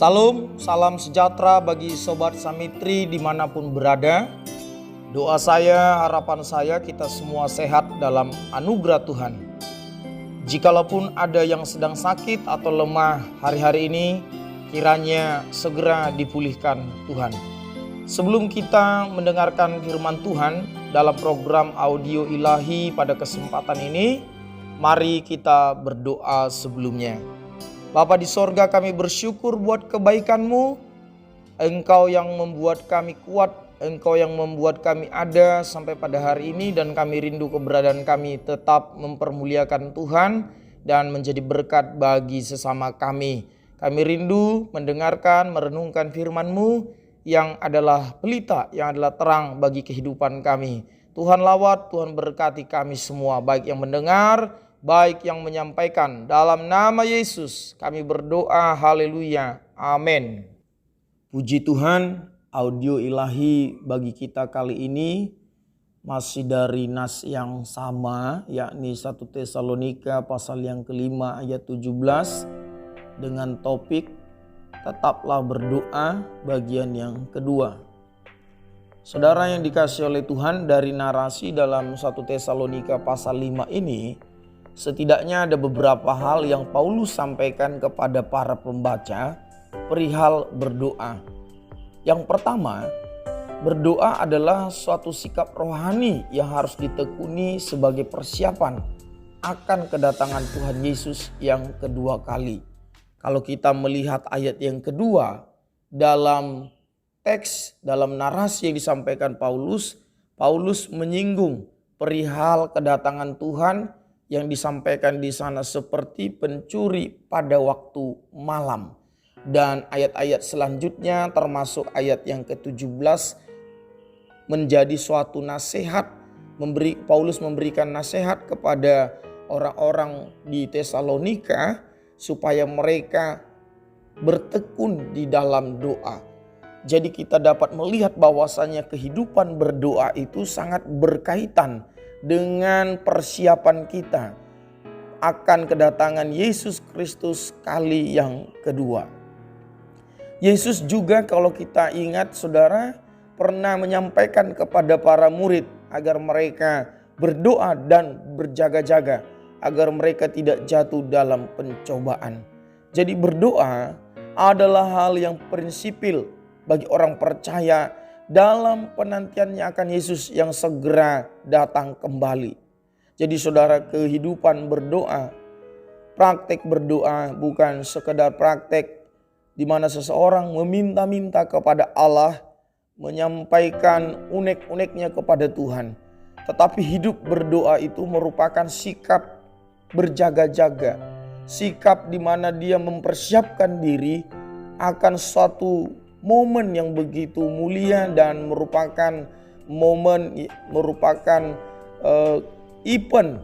Salam, salam sejahtera bagi Sobat Samitri dimanapun berada. Doa saya, harapan saya kita semua sehat dalam anugerah Tuhan. Jikalaupun ada yang sedang sakit atau lemah hari-hari ini, kiranya segera dipulihkan Tuhan. Sebelum kita mendengarkan firman Tuhan dalam program audio ilahi pada kesempatan ini, mari kita berdoa sebelumnya. Bapa di sorga, kami bersyukur buat kebaikan-Mu. Engkau yang membuat kami kuat, Engkau yang membuat kami ada sampai pada hari ini, dan kami rindu keberadaan kami tetap mempermuliakan Tuhan dan menjadi berkat bagi sesama kami. Kami rindu mendengarkan, merenungkan firman-Mu yang adalah pelita, yang adalah terang bagi kehidupan kami. Tuhan lawat, Tuhan berkati kami semua, baik yang mendengar, baik yang menyampaikan. Dalam nama Yesus kami berdoa, haleluya, amin. Puji Tuhan, audio ilahi bagi kita kali ini masih dari nas yang sama, yakni 1 Tesalonika pasal yang kelima ayat 17 dengan topik tetaplah berdoa bagian yang kedua. Saudara yang dikasihi oleh Tuhan, dari narasi dalam 1 Tesalonika pasal 5 ini, setidaknya ada beberapa hal yang Paulus sampaikan kepada para pembaca perihal berdoa. Yang pertama, berdoa adalah suatu sikap rohani yang harus ditekuni sebagai persiapan akan kedatangan Tuhan Yesus yang kedua kali. Kalau kita melihat ayat yang kedua dalam teks, dalam narasi yang disampaikan Paulus menyinggung perihal kedatangan Tuhan yang disampaikan di sana seperti pencuri pada waktu malam. Dan ayat-ayat selanjutnya termasuk ayat yang ke-17 menjadi suatu nasihat. Paulus memberikan nasihat kepada orang-orang di Tesalonika supaya mereka bertekun di dalam doa. Jadi kita dapat melihat bahwasannya kehidupan berdoa itu sangat berkaitan dengan persiapan kita akan kedatangan Yesus Kristus kali yang kedua. Yesus juga, kalau kita ingat saudara, pernah menyampaikan kepada para murid agar mereka berdoa dan berjaga-jaga agar mereka tidak jatuh dalam pencobaan. Jadi berdoa adalah hal yang prinsipil bagi orang percaya dalam penantiannya akan Yesus yang segera datang kembali. Jadi saudara, kehidupan berdoa, praktek berdoa bukan sekedar praktek di mana seseorang meminta-minta kepada Allah, menyampaikan unek-uneknya kepada Tuhan. Tetapi hidup berdoa itu merupakan sikap berjaga-jaga, sikap di mana dia mempersiapkan diri akan suatu momen yang begitu mulia dan merupakan event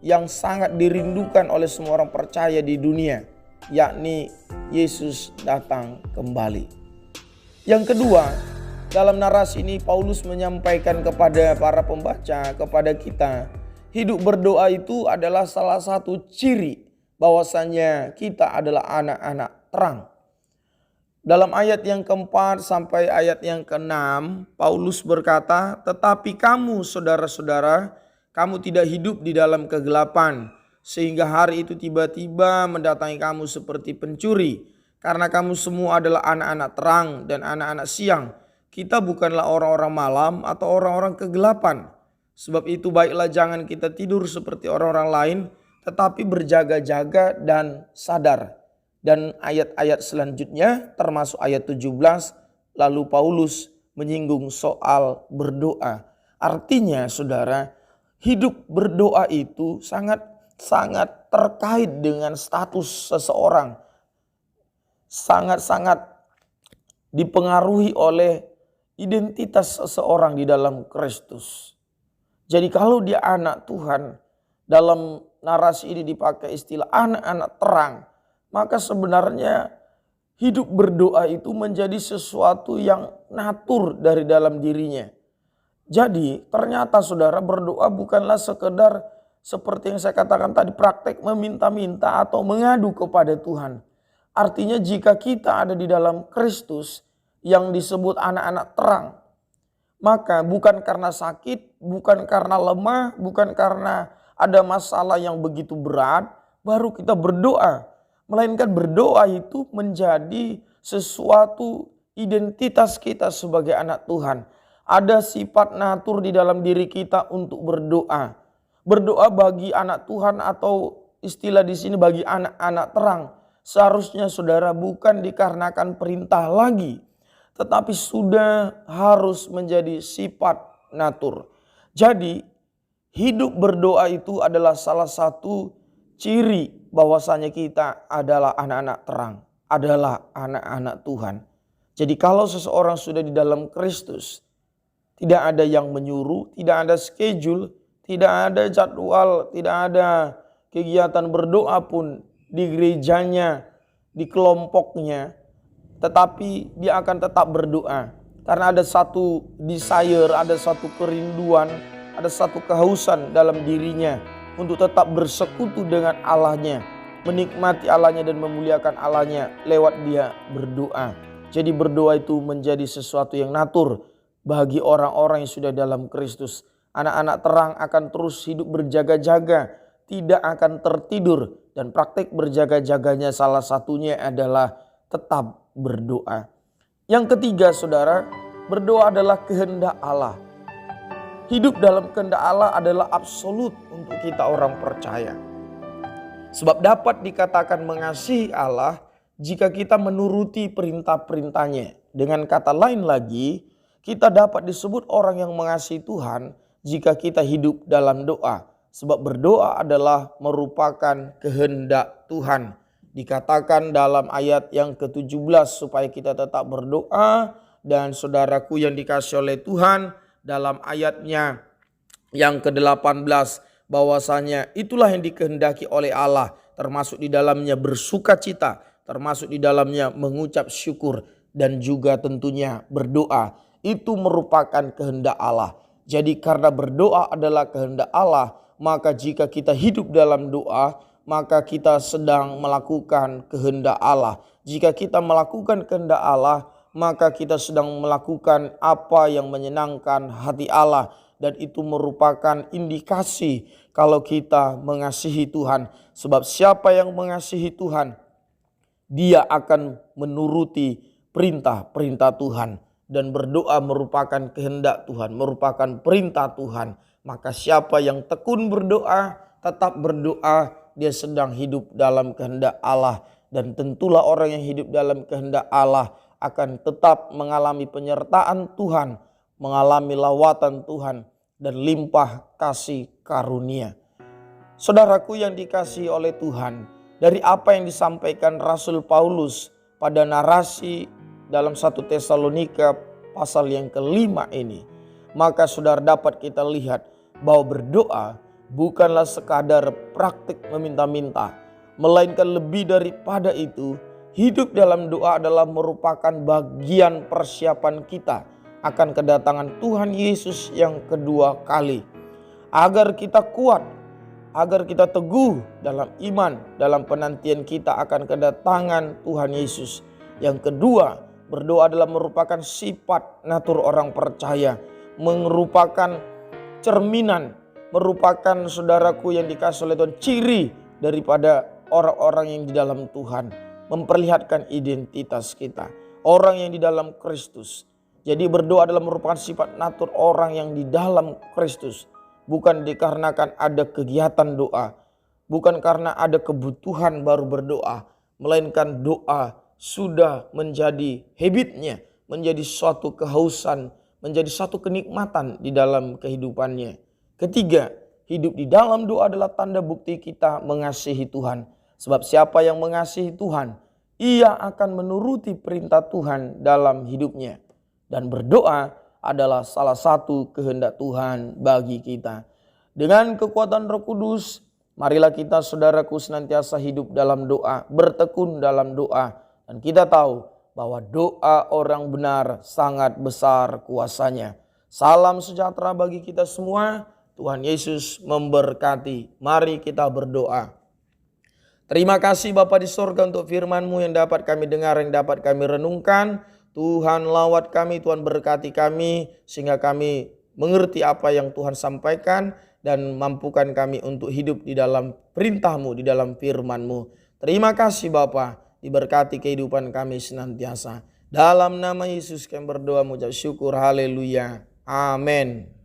yang sangat dirindukan oleh semua orang percaya di dunia, yakni Yesus datang kembali. Yang kedua, dalam narasi ini Paulus menyampaikan kepada para pembaca, kepada kita, hidup berdoa itu adalah salah satu ciri bahwasanya kita adalah anak-anak terang. Dalam ayat yang keempat sampai ayat yang keenam, Paulus berkata, tetapi kamu saudara-saudara, kamu tidak hidup di dalam kegelapan, sehingga hari itu tiba-tiba mendatangi kamu seperti pencuri. Karena kamu semua adalah anak-anak terang dan anak-anak siang. Kita bukanlah orang-orang malam atau orang-orang kegelapan. Sebab itu baiklah jangan kita tidur seperti orang-orang lain, tetapi berjaga-jaga dan sadar. Dan ayat-ayat selanjutnya termasuk ayat 17, lalu Paulus menyinggung soal berdoa. Artinya saudara, hidup berdoa itu sangat terkait dengan status seseorang. Sangat-sangat dipengaruhi oleh identitas seseorang di dalam Kristus. Jadi kalau dia anak Tuhan, dalam narasi ini dipakai istilah anak-anak terang, maka sebenarnya hidup berdoa itu menjadi sesuatu yang natur dari dalam dirinya. Jadi ternyata saudara, berdoa bukanlah sekedar seperti yang saya katakan tadi, praktek meminta-minta atau mengadu kepada Tuhan. Artinya jika kita ada di dalam Kristus yang disebut anak-anak terang, maka bukan karena sakit, bukan karena lemah, bukan karena ada masalah yang begitu berat, baru kita berdoa. Melainkan berdoa itu menjadi sesuatu identitas kita sebagai anak Tuhan. Ada sifat natur di dalam diri kita untuk berdoa. Berdoa bagi anak Tuhan atau istilah di sini bagi anak-anak terang. Seharusnya saudara bukan dikarenakan perintah lagi, tetapi sudah harus menjadi sifat natur. Jadi hidup berdoa itu adalah salah satu ciri bahwasanya kita adalah anak-anak terang, adalah anak-anak Tuhan. Jadi kalau seseorang sudah di dalam Kristus, tidak ada yang menyuruh, tidak ada schedule, tidak ada jadwal, tidak ada kegiatan berdoa pun di gerejanya, di kelompoknya, tetapi dia akan tetap berdoa. Karena ada satu desire, ada satu kerinduan, ada satu kehausan dalam dirinya untuk tetap bersekutu dengan Allahnya, menikmati Allahnya dan memuliakan Allahnya lewat dia berdoa. Jadi berdoa itu menjadi sesuatu yang natur bagi orang-orang yang sudah dalam Kristus. Anak-anak terang akan terus hidup berjaga-jaga, tidak akan tertidur, dan praktik berjaga-jaganya salah satunya adalah tetap berdoa. Yang ketiga saudara, berdoa adalah kehendak Allah. Hidup dalam kehendak Allah adalah absolut untuk kita orang percaya. Sebab dapat dikatakan mengasihi Allah jika kita menuruti perintah-perintahnya. Dengan kata lain lagi, kita dapat disebut orang yang mengasihi Tuhan jika kita hidup dalam doa. Sebab berdoa adalah merupakan kehendak Tuhan. Dikatakan dalam ayat yang ke-17 supaya kita tetap berdoa. Dan saudaraku yang dikasihi oleh Tuhan, dalam ayatnya yang ke-18 bahwasanya itulah yang dikehendaki oleh Allah, termasuk di dalamnya bersukacita, termasuk di dalamnya mengucap syukur, dan juga tentunya berdoa. Itu merupakan kehendak Allah. Jadi karena berdoa adalah kehendak Allah, maka jika kita hidup dalam doa, maka kita sedang melakukan kehendak Allah. Jika kita melakukan kehendak Allah, maka kita sedang melakukan apa yang menyenangkan hati Allah. Dan itu merupakan indikasi kalau kita mengasihi Tuhan. Sebab siapa yang mengasihi Tuhan, dia akan menuruti perintah-perintah Tuhan. Dan berdoa merupakan kehendak Tuhan, merupakan perintah Tuhan. Maka siapa yang tekun berdoa, tetap berdoa, dia sedang hidup dalam kehendak Allah. Dan tentulah orang yang hidup dalam kehendak Allah akan tetap mengalami penyertaan Tuhan, mengalami lawatan Tuhan, dan limpah kasih karunia. Saudaraku yang dikasihi oleh Tuhan, dari apa yang disampaikan Rasul Paulus pada narasi dalam 1 Tesalonika pasal yang ke-5 ini, maka saudara dapat kita lihat bahwa berdoa bukanlah sekadar praktik meminta-minta, melainkan lebih daripada itu, hidup dalam doa adalah merupakan bagian persiapan kita akan kedatangan Tuhan Yesus yang kedua kali. Agar kita kuat, agar kita teguh dalam iman, dalam penantian kita akan kedatangan Tuhan Yesus yang kedua. Berdoa adalah merupakan sifat natur orang percaya, merupakan cerminan, merupakan saudaraku yang dikasihi oleh Tuhan, ciri daripada orang-orang yang di dalam Tuhan, memperlihatkan identitas kita, orang yang di dalam Kristus. Jadi berdoa adalah merupakan sifat natur orang yang di dalam Kristus, bukan dikarenakan ada kegiatan doa, bukan karena ada kebutuhan baru berdoa, melainkan doa sudah menjadi habitnya, menjadi suatu kehausan, menjadi suatu kenikmatan di dalam kehidupannya. Ketiga, hidup di dalam doa adalah tanda bukti kita mengasihi Tuhan. Sebab siapa yang mengasihi Tuhan, ia akan menuruti perintah Tuhan dalam hidupnya. Dan berdoa adalah salah satu kehendak Tuhan bagi kita. Dengan kekuatan Roh Kudus, marilah kita saudaraku senantiasa hidup dalam doa, bertekun dalam doa. Dan kita tahu bahwa doa orang benar sangat besar kuasanya. Salam sejahtera bagi kita semua. Tuhan Yesus memberkati. Mari kita berdoa. Terima kasih Bapa di sorga untuk firman-Mu yang dapat kami dengar, yang dapat kami renungkan. Tuhan lawat kami, Tuhan berkati kami sehingga kami mengerti apa yang Tuhan sampaikan dan mampukan kami untuk hidup di dalam perintah-Mu, di dalam firman-Mu. Terima kasih Bapa, diberkati kehidupan kami senantiasa. Dalam nama Yesus kami berdoa, mengucap syukur, haleluya, amin.